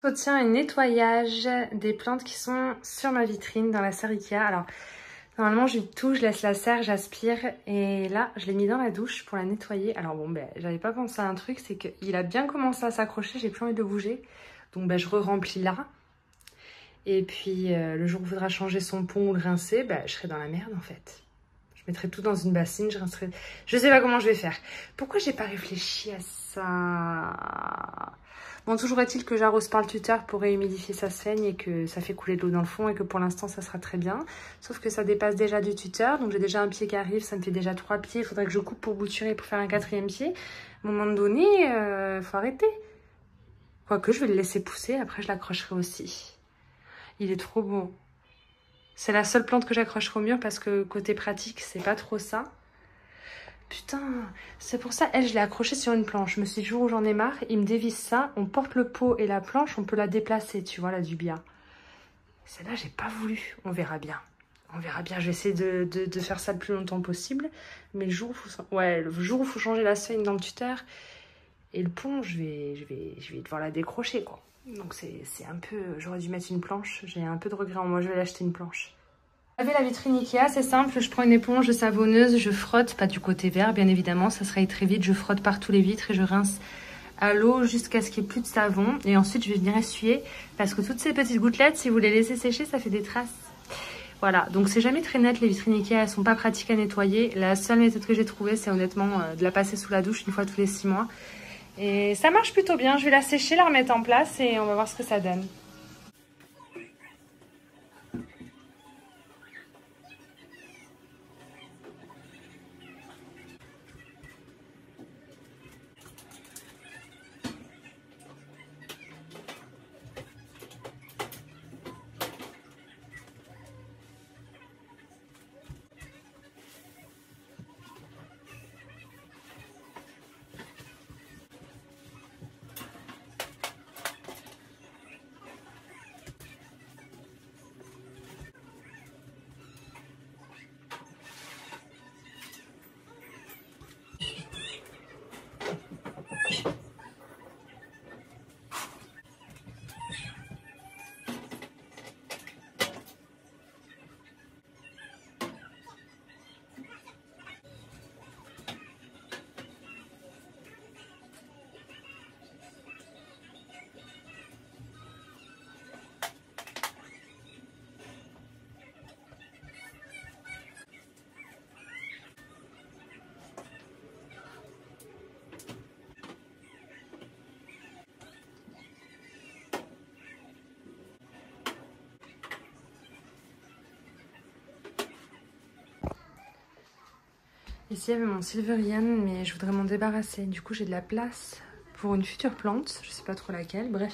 Entretien et nettoyage des plantes qui sont sur ma vitrine dans la serre Ikea. Alors, normalement, je vide tout, je laisse la serre, j'aspire. Et là, je l'ai mis dans la douche pour la nettoyer. Alors bon, j'avais pas pensé à un truc, c'est qu'il a bien commencé à s'accrocher, j'ai plus envie de le bouger. Donc je re-remplis là. Et puis, le jour où il faudra changer son pont ou le rincer, je serai dans la merde en fait. Je mettrai tout dans une bassine, je rincerai... Je sais pas comment je vais faire. Pourquoi j'ai pas réfléchi à ça? Bon, toujours est-il que j'arrose par le tuteur pour réhumidifier sa saigne et que ça fait couler de l'eau dans le fond et que pour l'instant ça sera très bien. Sauf que ça dépasse déjà du tuteur, donc j'ai déjà un pied qui arrive, ça me fait déjà 3 pieds. Il faudrait que je coupe pour bouturer pour faire un 4e pied. À un moment donné, faut arrêter. Quoique je vais le laisser pousser, après je l'accrocherai aussi. Il est trop beau. C'est la seule plante que j'accrocherai au mur parce que côté pratique, c'est pas trop ça. Putain, c'est pour ça, elle, je l'ai accrochée sur une planche. Je me suis dit, jour où j'en ai marre, il me dévisse ça, on porte le pot et la planche, on peut la déplacer, tu vois, là, du bien. Celle-là, j'ai pas voulu. On verra bien. On verra bien. Je vais essayer de faire ça le plus longtemps possible. Mais le jour où il faut changer la saigne dans le tuteur et le pont, je vais devoir la décrocher, quoi. Donc c'est un peu... J'aurais dû mettre une planche. J'ai un peu de regret en moi. Je vais l'acheter une planche. Laver la vitrine Ikea, c'est simple, je prends une éponge de savonneuse, je frotte, pas du côté vert bien évidemment, ça se raye très vite, je frotte partout les vitres et je rince à l'eau jusqu'à ce qu'il n'y ait plus de savon. Et ensuite je vais venir essuyer parce que toutes ces petites gouttelettes, si vous les laissez sécher, ça fait des traces. Voilà, donc c'est jamais très net, les vitrines Ikea, elles sont pas pratiques à nettoyer. La seule méthode que j'ai trouvée, c'est honnêtement de la passer sous la douche une fois tous les 6 mois. Et ça marche plutôt bien, je vais la sécher, la remettre en place et on va voir ce que ça donne. Ici, il y avait mon Silverian, mais je voudrais m'en débarrasser. Du coup, j'ai de la place pour une future plante. Je sais pas trop laquelle, bref.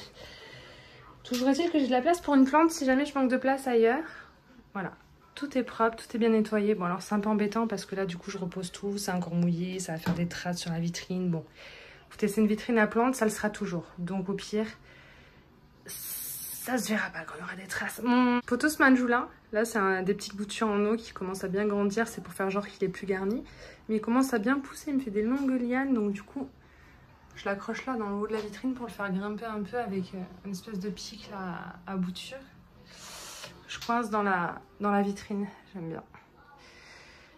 Toujours est-il que j'ai de la place pour une plante si jamais je manque de place ailleurs. Voilà. Tout est propre, tout est bien nettoyé. Bon, alors c'est un peu embêtant parce que là, du coup, je repose tout. C'est encore mouillé, ça va faire des traces sur la vitrine. Bon, écoutez, c'est une vitrine à plantes, ça le sera toujours. Donc, au pire, ça se verra pas quand il y aura des traces. Mon pothos manjula, là c'est des petites boutures en eau qui commencent à bien grandir, c'est pour faire genre qu'il est plus garni. Mais il commence à bien pousser, il me fait des longues lianes, donc du coup je l'accroche là dans le haut de la vitrine pour le faire grimper un peu avec une espèce de pic là à bouture. Je coince dans la vitrine, j'aime bien.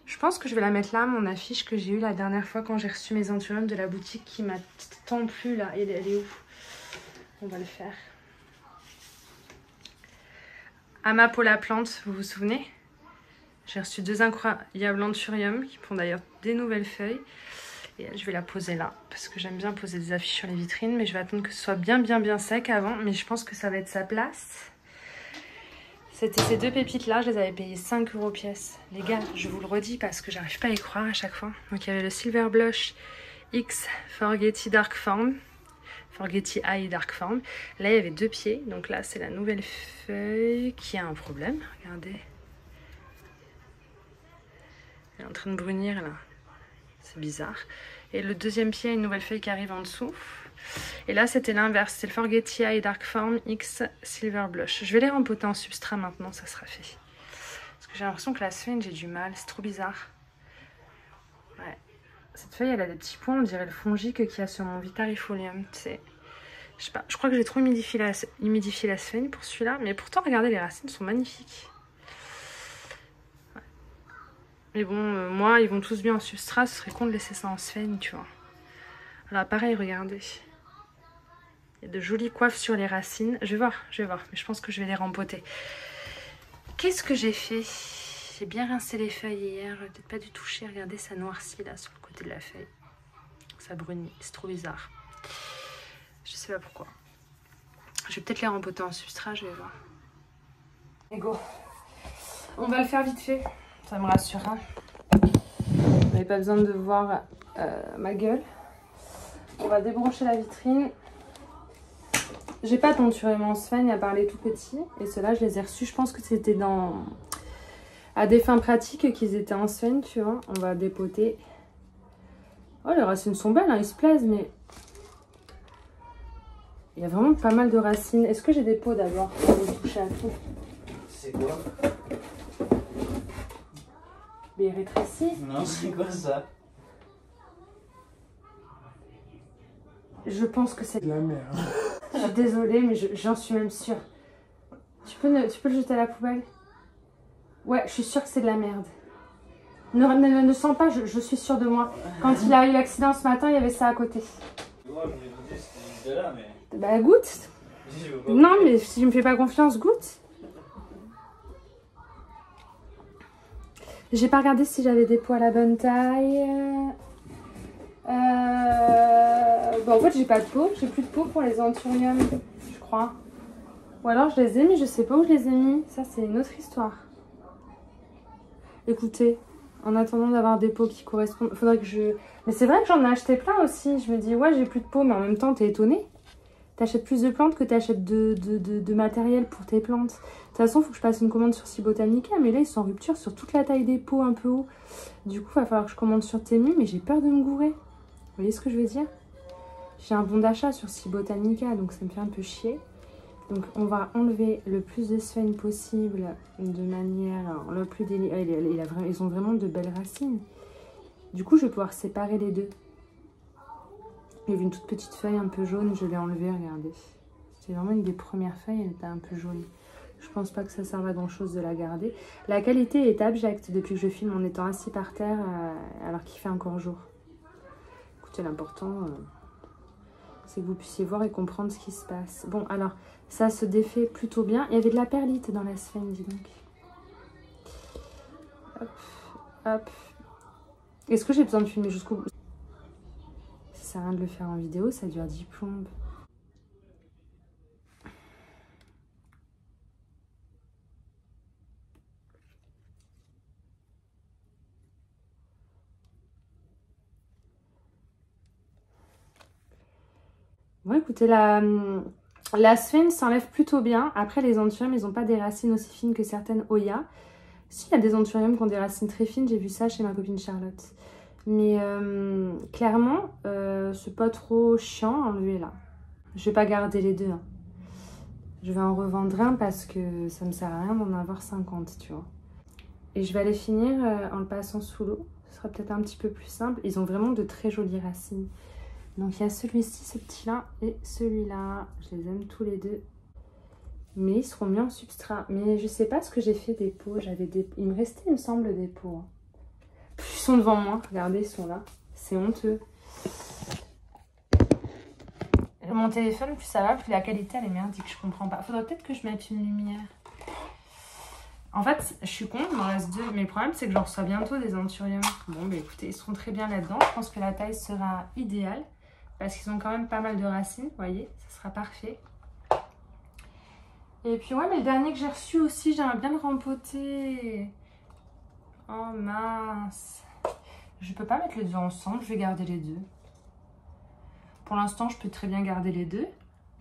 Je pense que je vais la mettre là, mon affiche que j'ai eue la dernière fois quand j'ai reçu mes anthuriums de la boutique qui m'a tant plu là. Elle est où? On va le faire. Ama pour la plante, vous vous souvenez? J'ai reçu 2 incroyables anthuriums qui font d'ailleurs des nouvelles feuilles. Et je vais la poser là parce que j'aime bien poser des affiches sur les vitrines. Mais je vais attendre que ce soit bien sec avant. Mais je pense que ça va être sa place. C'était ces 2 pépites là, je les avais payées 5 € pièce. Les gars, je vous le redis parce que j'arrive pas à y croire à chaque fois. Donc il y avait le Silver Blush X Forgetti Dark Form. Forgetti Eye Dark Form. Là, il y avait 2 pieds. Donc là, c'est la nouvelle feuille qui a un problème. Regardez. Elle est en train de brunir là. C'est bizarre. Et le 2e pied, une nouvelle feuille qui arrive en dessous. Et là, c'était l'inverse. C'est le Forgetti Eye Dark Form X Silver Blush. Je vais les rempoter en substrat maintenant, ça sera fait. Parce que j'ai l'impression que la semaine, j'ai du mal. C'est trop bizarre. Ouais. Cette feuille, elle a des petits points, on dirait le fongique qu'il y a sur mon Vitarifolium, tu sais. Je sais pas, je crois que j'ai trop humidifié la sphène pour celui-là. Mais pourtant, regardez, les racines sont magnifiques. Ouais. Mais bon, moi, ils vont tous bien en substrat. Ce serait con de laisser ça en sphène, tu vois. Alors pareil, regardez. Il y a de jolies coiffes sur les racines. Je vais voir. Mais je pense que je vais les rempoter. Qu'est-ce que j'ai fait? J'ai bien rincé les feuilles hier. Je vais peut-être pas dû toucher. Regardez, ça noircit là sur le côté de la feuille. Ça brunit. C'est trop bizarre. Je sais pas pourquoi. Je vais peut-être les rempoter en substrat. Je vais voir. Et go. On va le faire vite fait. Ça me rassure. Hein. Vous n'avez pas besoin de voir ma gueule. On va débrancher la vitrine. J'ai pas tonturé mon sphène à part les tout petits. Et ceux-là, je les ai reçus. Je pense que c'était à des fins pratiques qu'ils étaient en sphène, tu vois. On va dépoter. Oh, les racines sont belles, hein, ils se plaisent, mais... Il y a vraiment pas mal de racines. Est-ce que j'ai des pots d'abord pour les toucher à tout? C'est quoi? Mais il rétrécit. Non, c'est quoi ça? Je pense que c'est de la merde. Je suis désolée, mais j'en suis même sûre. Tu peux le jeter à la poubelle? Ouais, je suis sûre que c'est de la merde. Ne sens pas, je suis sûre de moi. Quand il a eu l'accident ce matin, il y avait ça à côté. Moi, je voulais goûter, c'était là, mais... Bah goûte. Non, mais si je me fais pas confiance, goûte. J'ai pas regardé si j'avais des pots à la bonne taille. Bon, en fait, j'ai pas de pot. J'ai plus de pot pour les anthuriums, je crois. Ou alors je les ai mis, je sais pas où je les ai mis. Ça, c'est une autre histoire. Écoutez, en attendant d'avoir des pots qui correspondent, faudrait que je... Mais c'est vrai que j'en ai acheté plein aussi. Je me dis, ouais, j'ai plus de pots, mais en même temps, t'es étonnée. T'achètes plus de plantes que t'achètes de matériel pour tes plantes. De toute façon, il faut que je passe une commande sur Cibotanica, mais là, ils sont en rupture sur toute la taille des pots un peu haut. Du coup, il va falloir que je commande sur Temu, mais j'ai peur de me gourer. Vous voyez ce que je veux dire? J'ai un bon d'achat sur Cibotanica, donc ça me fait un peu chier. Donc, on va enlever le plus de sphènes possible de manière le plus délicate. Ils ont vraiment de belles racines. Du coup, je vais pouvoir séparer les deux. Il y avait une toute petite feuille un peu jaune, je l'ai enlevée, regardez. C'était vraiment une des premières feuilles, elle était un peu jaune. Je pense pas que ça serve à grand chose de la garder. La qualité est abjecte depuis que je filme en étant assis par terre alors qu'il fait encore jour. Écoutez, l'important, c'est que vous puissiez voir et comprendre ce qui se passe. Bon, alors, ça se défait plutôt bien. Il y avait de la perlite dans la sphène, dis donc. Hop, hop. Est-ce que j'ai besoin de filmer jusqu'au bout? Ça sert à rien de le faire en vidéo, ça dure 10 plombes. Bon, écoutez, la sphène s'enlève plutôt bien. Après, les anthuriums, ils n'ont pas des racines aussi fines que certaines Oya. Si, il y a des anthuriums qui ont des racines très fines. J'ai vu ça chez ma copine Charlotte. Mais clairement, c'est pas trop chiant à enlever là. Je vais pas garder les deux. Hein. Je vais en revendre un parce que ça me sert à rien d'en avoir 50, tu vois. Et je vais aller finir en le passant sous l'eau. Ce sera peut-être un petit peu plus simple. Ils ont vraiment de très jolies racines. Donc il y a celui-ci, ce petit-là et celui-là. Je les aime tous les deux. Mais ils seront mis en substrat. Mais je sais pas ce que j'ai fait des pots. Il me restait, il me semble, des pots. Hein. Ils sont devant moi. Regardez, ils sont là. C'est honteux. Mon téléphone, plus ça va, plus la qualité, elle est merdique. Je comprends pas. Faudrait peut-être que je mette une lumière. En fait, je suis con, il m'en reste deux. Mais le problème, c'est que j'en reçois bientôt des anthuriums. Bon, bah écoutez, ils seront très bien là-dedans. Je pense que la taille sera idéale. Parce qu'ils ont quand même pas mal de racines, vous voyez. Ça sera parfait. Et puis ouais, mais le dernier que j'ai reçu aussi, j'aimerais bien le rempoter. Oh mince. Je peux pas mettre les deux ensemble, je vais garder les deux. Pour l'instant, je peux très bien garder les deux,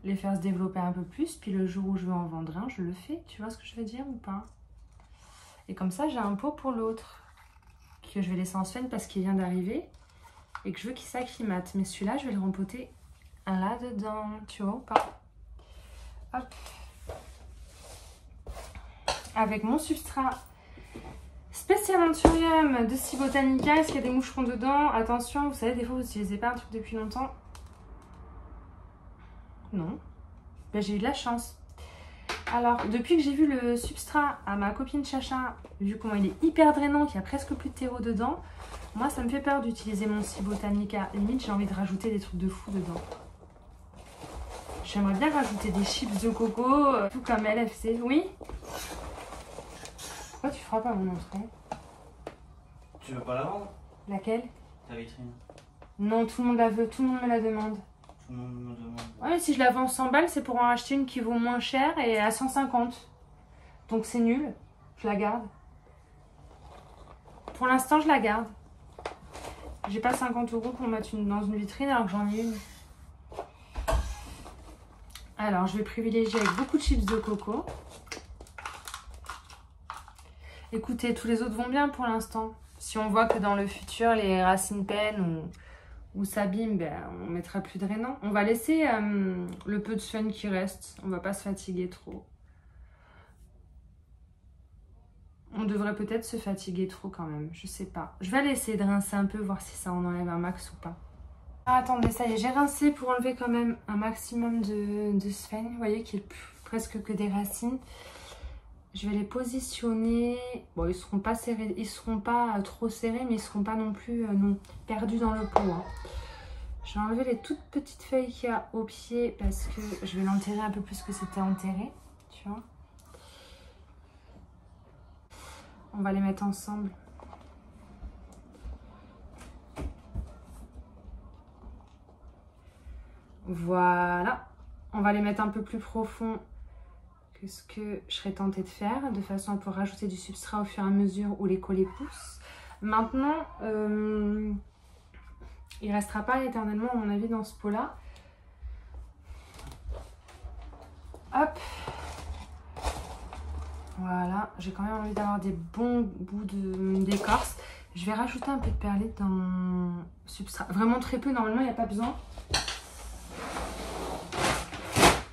les faire se développer un peu plus, puis le jour où je veux en vendre un, je le fais. Tu vois ce que je veux dire ou pas? Et comme ça, j'ai un pot pour l'autre, que je vais laisser en sphène parce qu'il vient d'arriver, et que je veux qu'il s'acclimate. Mais celui-là, je vais le rempoter là-dedans, tu vois ou pas? Hop. Avec mon substrat spécial anthurium de Cibotanica. Est-ce qu'il y a des moucherons dedans? Attention, vous savez, des fois, vous n'utilisez pas un truc depuis longtemps. non. Ben, j'ai eu de la chance. Alors, depuis que j'ai vu le substrat à ma copine Chacha, vu comment il est hyper drainant, qu'il y a presque plus de terreau dedans, moi, ça me fait peur d'utiliser mon Si Botanica. Limite, j'ai envie de rajouter des trucs de fou dedans. J'aimerais bien rajouter des chips de coco, tout comme LFC. Oui? Pourquoi tu feras pas mon entrée? Tu veux pas la vendre? Laquelle? Ta vitrine. Non, tout le monde la veut, tout le monde me la demande. Tout le monde me demande. Ouais, mais si je la vends 100 balles, c'est pour en acheter une qui vaut moins cher et à 150. Donc c'est nul. Je la garde. Pour l'instant, je la garde. J'ai pas 50 € pour mettre dans une vitrine alors que j'en ai une. Alors, je vais privilégier avec beaucoup de chips de coco. Écoutez, tous les autres vont bien pour l'instant. Si on voit que dans le futur, les racines peinent ou s'abîment, ben, on mettra plus drainant. On va laisser le peu de fun qui reste. On va pas se fatiguer trop. On devrait peut-être se fatiguer trop quand même. Je sais pas. Je vais aller essayer de rincer un peu, voir si ça en enlève un max ou pas. Ah, attendez, ça y est, j'ai rincé pour enlever quand même un maximum de sphène. Vous voyez qu'il n'y a presque que des racines. Je vais les positionner. Bon, ils seront pas serrés, ils seront pas trop serrés, mais ils seront pas non plus non, perdus dans le pot. Hein. Je vais enlever les toutes petites feuilles qu'il y a au pied parce que je vais l'enterrer un peu plus que c'était enterré. Tu vois. On va les mettre ensemble. Voilà. On va les mettre un peu plus profond que ce que je serais tentée de faire, de façon à pouvoir rajouter du substrat au fur et à mesure où les collets poussent. Maintenant, il ne restera pas éternellement, à mon avis, dans ce pot-là. Hop. Voilà, j'ai quand même envie d'avoir des bons bouts d'écorce. Je vais rajouter un peu de perlite dans mon substrat. Vraiment très peu, normalement il n'y a pas besoin.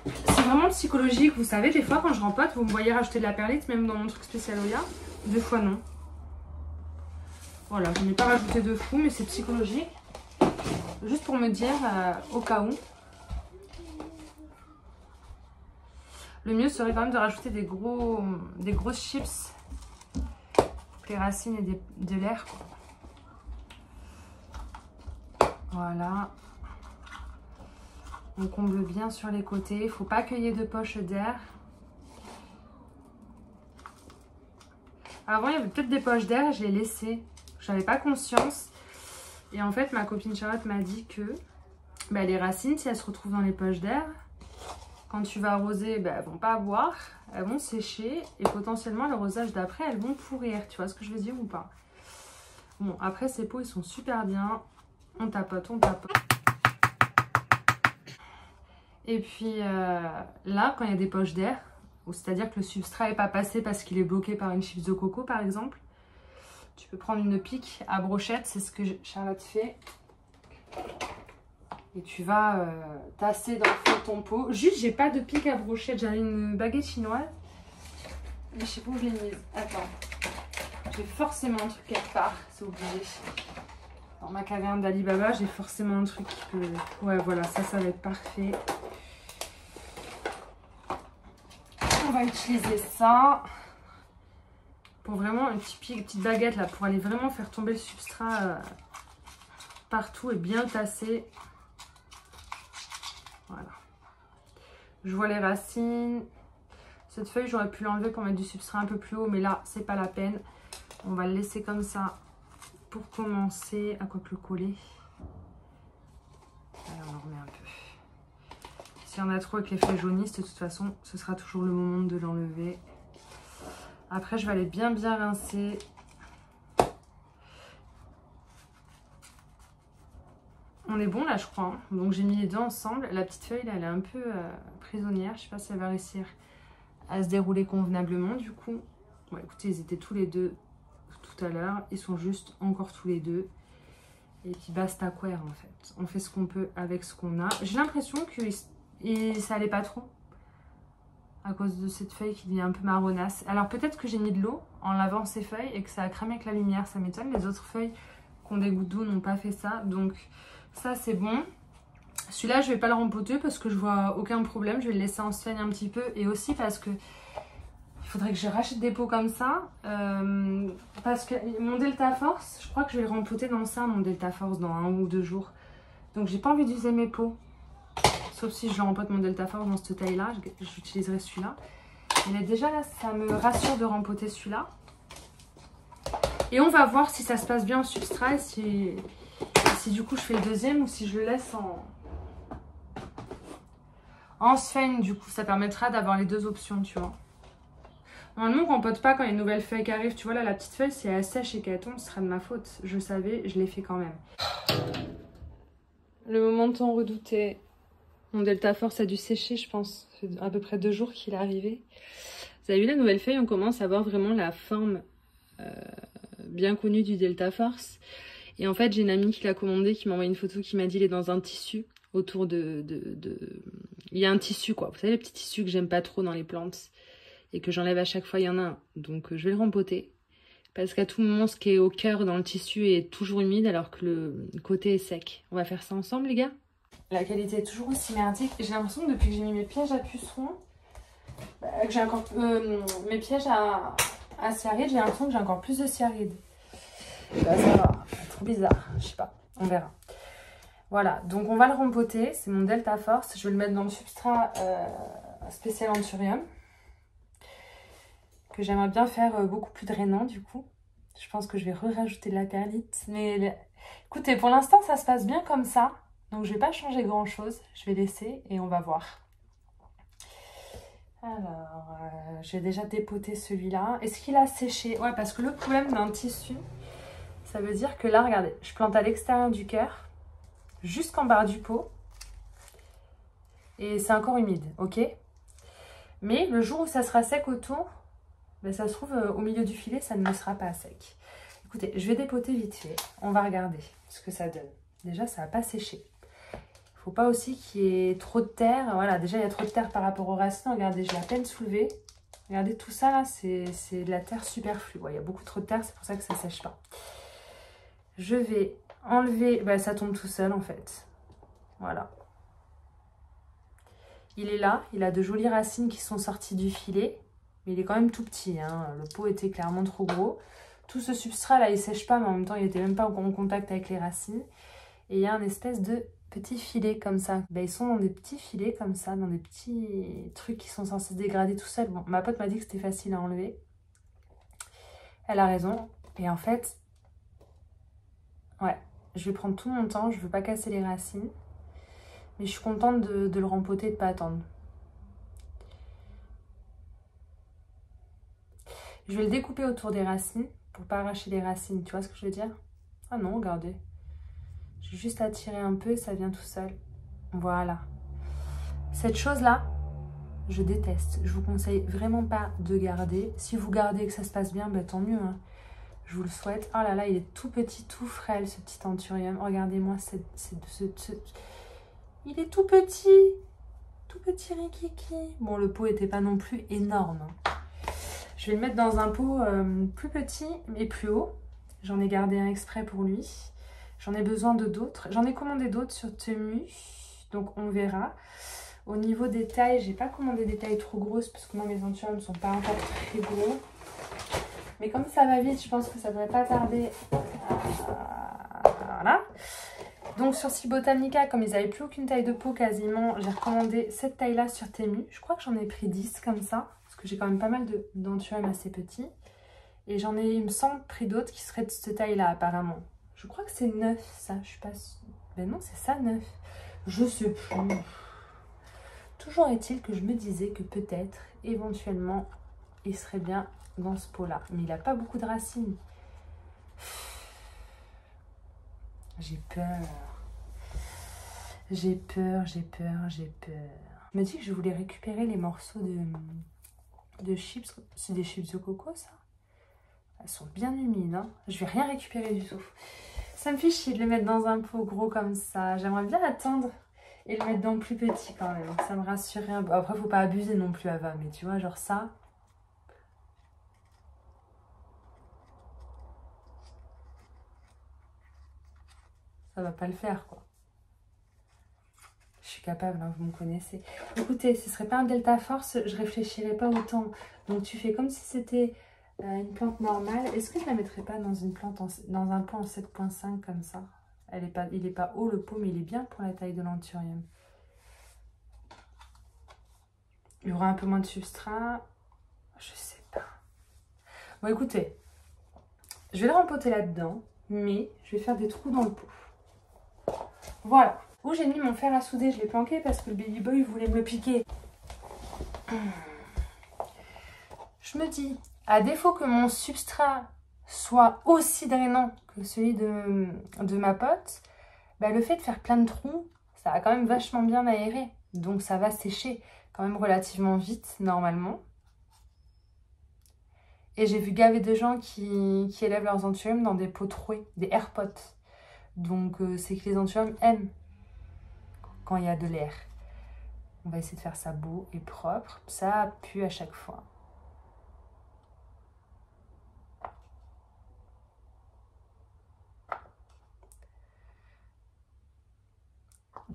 C'est vraiment psychologique, vous savez, des fois quand je rempote, vous me voyez rajouter de la perlite, même dans mon truc spécial Oya. Des fois non. Voilà, je n'ai pas rajouté de fou, mais c'est psychologique. Juste pour me dire, au cas où. Le mieux serait quand même de rajouter des grosses chips pour les racines et de l'air. Voilà. On comble bien sur les côtés. Il ne faut pas qu'il y ait de poche d'air. Avant, il y avait peut-être des poches d'air. Je les laissées. Je n'avais pas conscience. Et en fait, ma copine Charlotte m'a dit que les racines, si elles se retrouvent dans les poches d'air, quand tu vas arroser, elles ne vont pas boire, elles vont sécher et potentiellement l'arrosage d'après, elles vont pourrir. Tu vois ce que je veux dire ou pas? Bon, après ces pots, ils sont super bien. On tapote, on tapote. Et puis là, quand il y a des poches d'air, c'est-à-dire que le substrat n'est pas passé parce qu'il est bloqué par une chips de coco par exemple, tu peux prendre une pique à brochette, c'est ce que Charlotte fait. Et tu vas tasser dans le fond de ton pot. Juste, j'ai pas de pique à brochette. J'avais une baguette chinoise. Mais je sais pas où je l'ai mise. Attends. J'ai forcément un truc quelque part. C'est obligé. Dans ma caverne d'Alibaba, j'ai forcément un truc qui peut... Ouais, voilà. Ça va être parfait. On va utiliser ça. Pour vraiment une petite baguette là. Pour aller vraiment faire tomber le substrat partout et bien le tasser. Voilà. Je vois les racines. Cette feuille, j'aurais pu l'enlever pour mettre du substrat un peu plus haut, mais là, c'est pas la peine. On va le laisser comme ça pour commencer. À quoi que le coller. Allez, on en remet un peu. S'il y en a trop avec les feuilles jaunisses, de toute façon, ce sera toujours le moment de l'enlever. Après, je vais aller bien rincer. On est bon là, je crois. Hein. Donc j'ai mis les deux ensemble. La petite feuille là, elle est un peu prisonnière. Je sais pas si elle va réussir à se dérouler convenablement du coup. Bon, écoutez, ils étaient tous les deux tout à l'heure. Ils sont juste encore tous les deux. Et puis basta quoi en fait. On fait ce qu'on peut avec ce qu'on a. J'ai l'impression que ça allait pas trop. À cause de cette feuille qui devient un peu marronasse. Alors peut-être que j'ai mis de l'eau en lavant ces feuilles et que ça a cramé avec la lumière. Ça m'étonne. Les autres feuilles qui ont des gouttes d'eau n'ont pas fait ça. Donc... ça c'est bon. Celui-là, je vais pas le rempoter parce que je vois aucun problème. Je vais le laisser en saigne un petit peu. Et aussi parce que il faudrait que je rachète des pots comme ça. Parce que mon Delta Force, je crois que je vais le rempoter dans ça, mon Delta Force, dans 1 ou 2 jours. Donc j'ai pas envie d'user mes pots. Sauf si je le rempote mon Delta Force dans cette taille-là. J'utiliserai celui-là. Mais déjà là, ça me rassure de rempoter celui-là. Et on va voir si ça se passe bien au substrat. Et si du coup je fais le deuxième ou si je le laisse en sphène. Du coup, ça permettra d'avoir les 2 options, tu vois. Normalement, on rempote pas quand il y a une nouvelle feuille qui arrive. Tu vois, là, la petite feuille, si elle sèche et qu'elle tombe, ce sera de ma faute. Je savais, je l'ai fait quand même. Le moment tant redouté. Mon Delta Force a dû sécher, je pense. Ça fait à peu près 2 jours qu'il est arrivé. Vous avez vu la nouvelle feuille, on commence à voir vraiment la forme bien connue du Delta Force. Et en fait, j'ai une amie qui l'a commandé, qui m'a envoyé une photo qui m'a dit il est dans un tissu autour Il y a un tissu, quoi. Vous savez, les petits tissus que j'aime pas trop dans les plantes. Et que j'enlève à chaque fois, il y en a un. Donc je vais le rempoter. Parce qu'à tout moment, ce qui est au cœur dans le tissu est toujours humide alors que le côté est sec. On va faire ça ensemble, les gars? La qualité est toujours aussi merdique. J'ai l'impression que depuis que j'ai mis mes pièges à pucerons, que j'ai encore mes pièges à cyaриdes, j'ai l'impression que j'ai encore plus de cyaриdes. Bah, ça va, trop bizarre, je sais pas, on verra. Voilà, donc on va le rempoter. C'est mon Delta Force. Je vais le mettre dans le substrat spécial Anthurium, que j'aimerais bien faire beaucoup plus drainant du coup. Je pense que je vais rajouter de la perlite. Mais écoutez, pour l'instant ça se passe bien comme ça. Donc je vais pas changer grand chose. Je vais laisser et on va voir. Alors, j'ai déjà dépoté celui-là. Est-ce qu'il a séché? Ouais, parce que le problème d'un tissu, ça veut dire que là, regardez, je plante à l'extérieur du cœur, jusqu'en bas du pot. Et c'est encore humide, ok? Mais le jour où ça sera sec autour, ben, ça se trouve au milieu du filet, ça ne sera pas sec. Écoutez, je vais dépoter vite fait. On va regarder ce que ça donne. Déjà, ça n'a pas séché. Il ne faut pas aussi qu'il y ait trop de terre. Voilà, déjà, il y a trop de terre par rapport aux racines. Regardez, je l'ai à peine soulevé. Regardez, tout ça, là, c'est de la terre superflue. Ouais, il y a beaucoup trop de terre, c'est pour ça que ça ne sèche pas. Je vais enlever... Ben, ça tombe tout seul, en fait. Voilà. Il est là. Il a de jolies racines qui sont sorties du filet. Mais il est quand même tout petit, hein. Le pot était clairement trop gros. Tout ce substrat là, il sèche pas, mais en même temps, il n'était même pas en contact avec les racines. Et il y a un espèce de petit filet comme ça. Ben, ils sont dans des petits filets comme ça, dans des petits trucs qui sont censés se dégrader tout seul. Bon, ma pote m'a dit que c'était facile à enlever. Elle a raison. Et en fait, ouais, je vais prendre tout mon temps. Je veux pas casser les racines. Mais je suis contente de le rempoter et de pas attendre. Je vais le découper autour des racines pour pas arracher les racines. Tu vois ce que je veux dire? Ah non, regardez. J'ai juste à tirer un peu et ça vient tout seul. Voilà. Cette chose-là, je déteste. Je vous conseille vraiment pas de garder. Si vous gardez et que ça se passe bien, ben, tant mieux. Hein. Je vous le souhaite. Oh là là, il est tout petit, tout frêle, ce petit Anthurium. Regardez-moi, il est tout petit. Tout petit rikiki. Bon, le pot n'était pas non plus énorme. Hein. Je vais le mettre dans un pot plus petit mais plus haut. J'en ai gardé un exprès pour lui. J'en ai besoin de d'autres. J'en ai commandé d'autres sur Temu. Donc on verra. Au niveau des tailles, j'ai pas commandé des tailles trop grosses parce que moi mes Anthuriums ne sont pas encore très gros. Mais comme ça va vite, je pense que ça devrait pas tarder. Voilà. Donc sur Si Botanica, comme ils n'avaient plus aucune taille de pot quasiment, j'ai recommandé cette taille-là sur Temu. Je crois que j'en ai pris 10 comme ça. Parce que j'ai quand même pas mal d'Anthuriums assez petits. Et j'en ai, il me semble, pris d'autres qui seraient de cette taille-là apparemment. Je crois que c'est 9 ça, je suis pas sûre. Ben non, c'est ça 9. Je sais plus. Toujours est-il que je me disais que peut-être, éventuellement, il serait bien dans ce pot-là. Mais il n'a pas beaucoup de racines. J'ai peur. J'ai peur, j'ai peur, j'ai peur. Je me dis que je voulais récupérer les morceaux de chips. C'est des chips de coco, ça? Elles sont bien humides, hein. Je vais rien récupérer du tout. Ça me fait chier de les mettre dans un pot gros comme ça. J'aimerais bien attendre et le mettre dans le plus petit quand même. Ça me rassurerait un peu. Après, faut pas abuser non plus, Ava. Mais tu vois, genre ça. Ça va pas le faire, quoi. Je suis capable, hein, vous me connaissez. Écoutez, ce serait pas un Delta Force, je réfléchirais pas autant. Donc tu fais comme si c'était une plante normale. Est-ce que je la mettrais pas dans une plante dans un pot en 7.5 comme ça? Il est pas haut le pot, mais il est bien pour la taille de l'anthurium. Il y aura un peu moins de substrat. Je sais pas. Bon, écoutez, je vais le rempoter là-dedans, mais je vais faire des trous dans le pot. Voilà. Où j'ai mis mon fer à souder, je l'ai planqué parce que le baby boy voulait me le piquer. Je me dis, à défaut que mon substrat soit aussi drainant que celui de ma pote, bah, le fait de faire plein de trous, ça va quand même vachement bien aérer. Donc ça va sécher quand même relativement vite, normalement. Et j'ai vu gaver de gens qui élèvent leurs anthuriums dans des pots troués, des airpots. Donc c'est que les anthuriums aiment quand il y a de l'air. On va essayer de faire ça beau et propre. Ça pue à chaque fois.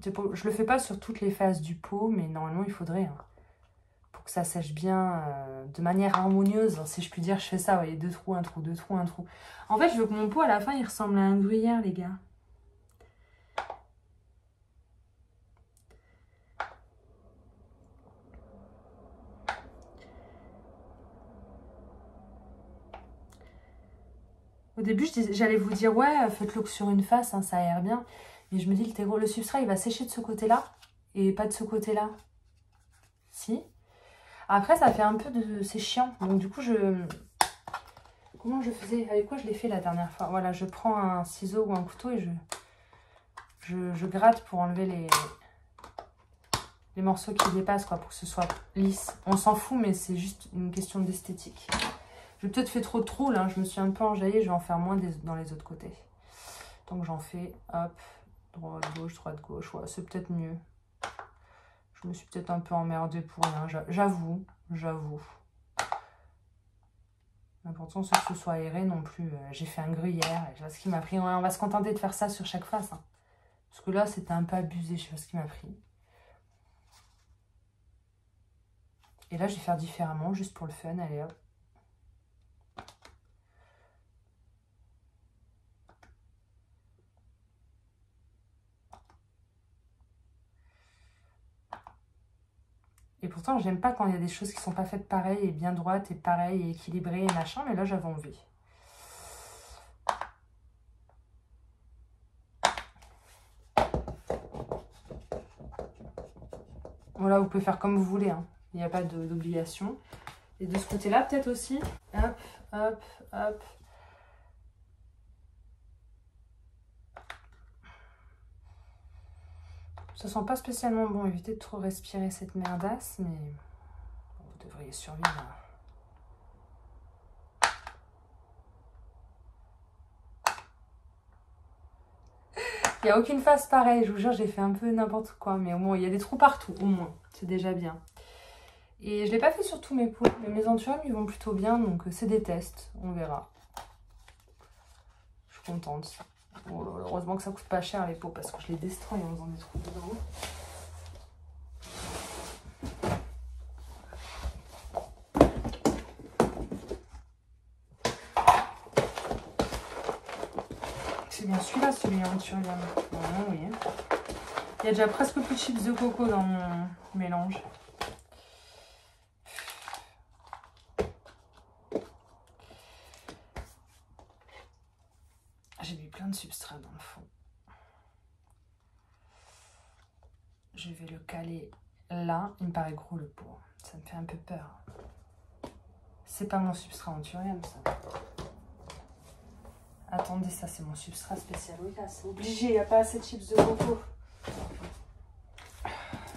Je le fais pas sur toutes les faces du pot, mais normalement il faudrait. Hein, pour que ça sèche bien de manière harmonieuse, si je puis dire, je fais ça. Vous voyez, 2 trous, un trou, 2 trous, un trou. En fait, je veux que mon pot à la fin il ressemble à un gruyère, les gars. Au début, j'allais vous dire, ouais, faites-le sur une face, hein, ça aère bien. Mais je me dis, le substrat, il va sécher de ce côté-là et pas de ce côté-là. Si. Après, ça fait un peu de... C'est chiant. Donc, du coup, comment je faisais? Avec quoi je l'ai fait la dernière fois? Voilà, je prends un ciseau ou un couteau et je gratte pour enlever les morceaux qui dépassent, quoi, pour que ce soit lisse. On s'en fout, mais c'est juste une question d'esthétique. J'ai peut-être fait trop de trous, là. Je me suis un peu enjaillée. Je vais en faire moins dans les autres côtés. Donc, j'en fais, hop, droite, gauche. Ouais, c'est peut-être mieux. Je me suis peut-être un peu emmerdée pour rien. J'avoue. L'important, c'est que ce soit aéré non plus. J'ai fait un gruyère. Je sais pas ce qui m'a pris. Ouais, on va se contenter de faire ça sur chaque face. Hein. Parce que là, c'était un peu abusé. Je sais pas ce qui m'a pris. Et là, je vais faire différemment, juste pour le fun. Allez, hop. Et pourtant, j'aime pas quand il y a des choses qui sont pas faites pareil et bien droites et pareil et équilibrées et machin. Mais là, j'avais envie. Voilà, vous pouvez faire comme vous voulez. Hein. Il n'y a pas d'obligation. Et de ce côté-là, peut-être aussi. Hop, hop, hop. Ça sent pas spécialement bon. Évitez de trop respirer cette merdasse, mais bon, vous devriez survivre. Il n'y a aucune face pareille. Je vous jure, j'ai fait un peu n'importe quoi. Mais au moins, il y a des trous partout, au moins. C'est déjà bien. Et je ne l'ai pas fait sur tous mes pots. Mais mes anthuriums, ils vont plutôt bien. Donc, c'est des tests. On verra. Je suis contente. Oh là là, heureusement que ça coûte pas cher les pots. Parce que je les destroy en faisant des trous dedans. C'est bien celui-là, celui-là, anthurium. Normalement, oui. Il y a déjà presque plus de chips de coco dans mon mélange. J'ai mis plein de substrat dans le fond. Je vais le caler là. Il me paraît gros le pot. Ça me fait un peu peur. C'est pas mon substrat anthurium, ça. Attendez, ça c'est mon substrat spécial. Oui, là, c'est obligé. Il n'y a pas assez de chips de coco.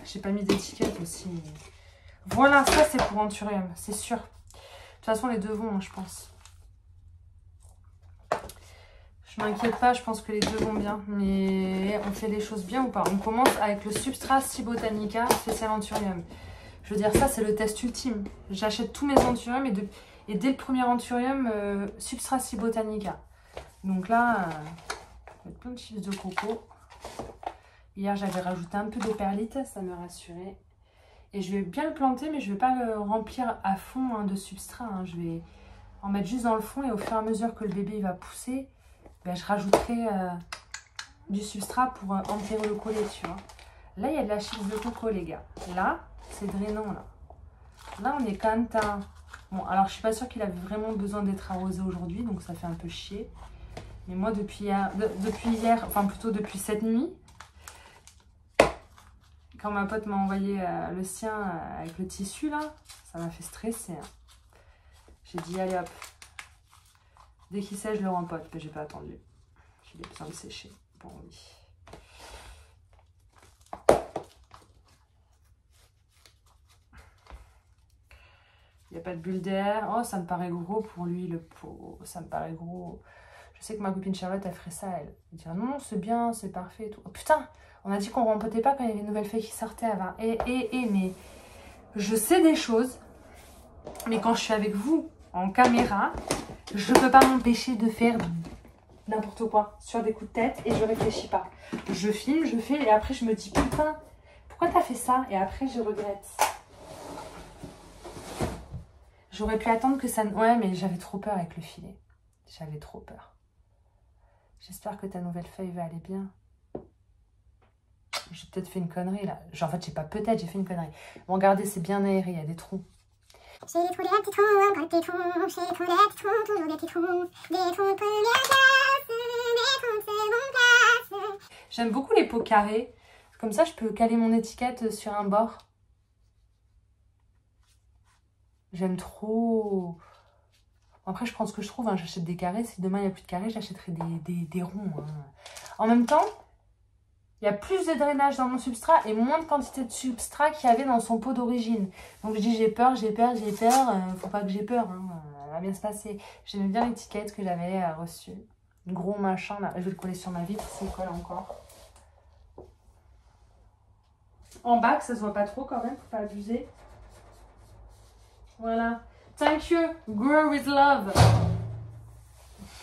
J'ai pas mis d'étiquette aussi. Voilà, ça c'est pour anthurium, c'est sûr. De toute façon, les deux vont, hein, je pense. Je m'inquiète pas, je pense que les deux vont bien. Mais on fait les choses bien ou pas? On commence avec le substrat Cibotanica spécial anthurium. Je veux dire, ça c'est le test ultime. J'achète tous mes anthuriums et dès le premier anthurium, substrat Cibotanica. Donc là, on va mettre plein de chips de coco. Hier, j'avais rajouté un peu de perlite, ça me rassurait. Et je vais bien le planter, mais je ne vais pas le remplir à fond hein, de substrat. Hein. Je vais en mettre juste dans le fond et au fur et à mesure que le bébé il va pousser, ben, je rajouterai du substrat pour enterrer le collet, tu vois. Là, il y a de la chips de coco, les gars. Là, c'est drainant, là. Là, on est Kanta. Bon, alors, je suis pas sûre qu'il avait vraiment besoin d'être arrosé aujourd'hui, donc ça fait un peu chier. Mais moi, depuis hier, enfin plutôt depuis cette nuit, quand ma pote m'a envoyé le sien avec le tissu, là, ça m'a fait stresser. Hein. J'ai dit, allez hop. Dès qu'il sèche, je le rempote. Mais j'ai pas attendu. J'ai besoin de sécher. Bon, oui. Il n'y a pas de bulle d'air. Oh, ça me paraît gros pour lui, le pot. Ça me paraît gros. Je sais que ma copine Charlotte, elle ferait ça, elle. Elle dirait, non, c'est bien, c'est parfait et tout. Oh, putain, on a dit qu'on rempotait pas quand il y avait une nouvelle feuille qui sortait avant. Mais je sais des choses. Mais quand je suis avec vous, en caméra, je peux pas m'empêcher de faire n'importe quoi sur des coups de tête et je réfléchis pas. Je filme, je fais et après je me dis, putain, pourquoi t'as fait ça? Et après je regrette. J'aurais pu attendre que ça... Ouais, mais j'avais trop peur avec le filet. J'avais trop peur. J'espère que ta nouvelle feuille va aller bien. J'ai peut-être fait une connerie, là. Genre, en fait, j'ai pas peut-être, j'ai fait une connerie. Bon, regardez, c'est bien aéré, il y a des trous. J'ai trouvé des petits trous, encore des trous. J'ai trouvé des petits trous, toujours des petits trous. Des trous première classe, des trous seconde classe. J'aime beaucoup les pots carrés. Comme ça, je peux caler mon étiquette sur un bord. J'aime trop. Après, je prends ce que je trouve. Hein. J'achète des carrés. Si demain, il n'y a plus de carrés, j'achèterai des ronds. Hein. En même temps, il y a plus de drainage dans mon substrat et moins de quantité de substrat qu'il y avait dans son pot d'origine. Donc, je dis j'ai peur, j'ai peur, j'ai peur. Faut pas que j'ai peur. Hein. Ça va bien se passer. J'aime bien l'étiquette que j'avais reçue. Gros machin. Là. Je vais le coller sur ma vitre s'il colle encore. En bas, que ça se voit pas trop quand même. Faut pas abuser. Voilà. Thank you. Grow with love.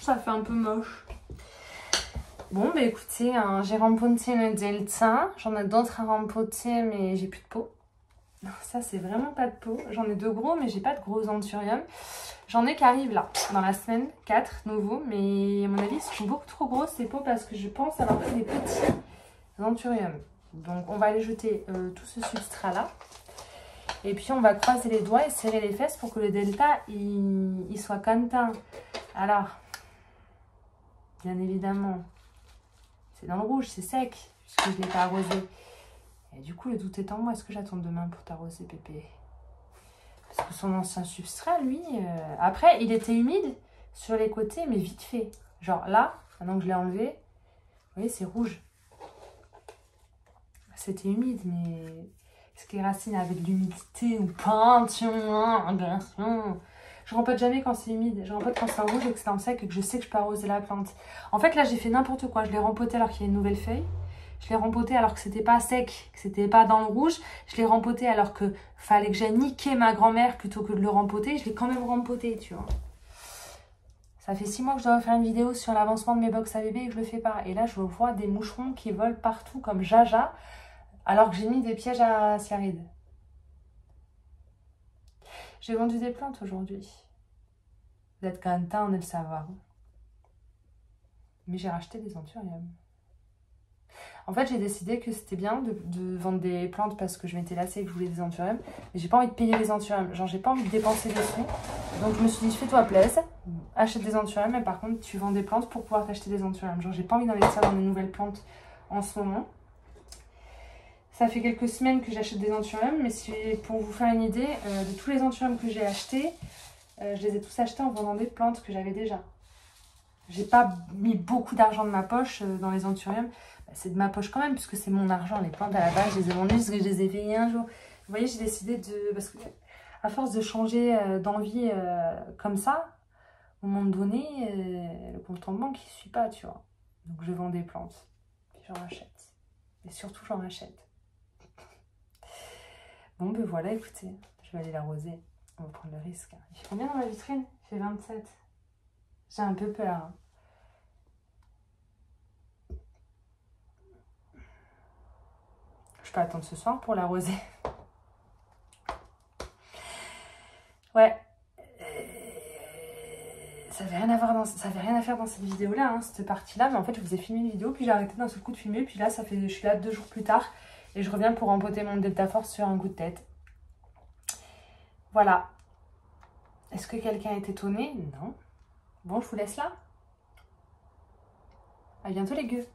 Ça fait un peu moche. Bon, bah écoutez, hein, j'ai rempoté le Delta. J'en ai d'autres à rempoter, mais j'ai plus de peau. Ça, c'est vraiment pas de peau. J'en ai 2 gros, mais j'ai pas de gros anthurium. J'en ai qui arrivent là, dans la semaine. 4 nouveaux. Mais à mon avis, ils sont beaucoup trop gros ces peaux parce que je pense avoir pris des petits anthurium. Donc, on va aller jeter tout ce substrat-là. Et puis, on va croiser les doigts et serrer les fesses pour que le Delta, il soit cantin. Alors, bien évidemment, c'est dans le rouge, c'est sec, puisque je ne l'ai pas arrosé. Et du coup, le doute est en moi. Est-ce que j'attends demain pour t'arroser, Pépé? Parce que son ancien substrat, lui... Après, il était humide sur les côtés, mais vite fait. Genre là, maintenant que je l'ai enlevé, vous voyez, c'est rouge. C'était humide, mais... Est-ce que les racines avaient de l'humidité ou pas? Je rempote jamais quand c'est humide. Je rempote quand c'est en rouge et que c'est en sec et que je sais que je peux arroser la plante. En fait, là, j'ai fait n'importe quoi. Je l'ai rempoté alors qu'il y a une nouvelle feuille. Je l'ai rempoté alors que c'était pas sec, que c'était pas dans le rouge. Je l'ai rempoté alors que fallait que j'aille niquer ma grand-mère plutôt que de le rempoter. Je l'ai quand même rempoté, tu vois. Ça fait 6 mois que je dois faire une vidéo sur l'avancement de mes box à bébé et que je le fais pas. Et là, je vois des moucherons qui volent partout comme Jaja. Alors que j'ai mis des pièges à Ciaride. J'ai vendu des plantes aujourd'hui. Vous êtes Kanta, on est le savoir. Mais j'ai racheté des anthuriums. En fait, j'ai décidé que c'était bien de vendre des plantes parce que je m'étais lassée et que je voulais des anthuriums. Mais j'ai pas envie de payer les anthuriums. Genre, j'ai pas envie de dépenser des sous. Donc, je me suis dit, fais-toi plaisir. Achète des anthuriums. Mais par contre, tu vends des plantes pour pouvoir t'acheter des anthuriums. Genre, j'ai pas envie d'investir dans de nouvelles plantes en ce moment. Ça fait quelques semaines que j'achète des anthuriums, mais pour vous faire une idée, de tous les anthuriums que j'ai achetés, je les ai tous achetés en vendant des plantes que j'avais déjà. J'ai pas mis beaucoup d'argent de ma poche dans les anthuriums. C'est de ma poche quand même, puisque c'est mon argent. Les plantes à la base, je les ai vendues parce que je les ai payées un jour. Vous voyez, j'ai décidé de... Parce que à force de changer d'envie comme ça, au moment donné, le compte en banque, il ne suit pas, tu vois. Donc je vends des plantes, puis j'en rachète. Et surtout, j'en rachète. Bon, ben voilà, écoutez, je vais aller l'arroser. On va prendre le risque. Il fait combien dans la vitrine? Il fait 27. J'ai un peu peur. Hein. Je peux attendre ce soir pour l'arroser. Ouais. Ça avait rien à voir ça avait rien à faire dans cette vidéo-là, hein, cette partie-là. Mais en fait, je vous ai filmé une vidéo, puis j'ai arrêté d'un seul coup de filmer. Puis là, je suis là 2 jours plus tard. Et je reviens pour empoter mon Delta Force sur un coup de tête. Voilà. Est-ce que quelqu'un est étonné? Non. Bon, je vous laisse là. À bientôt les gueux.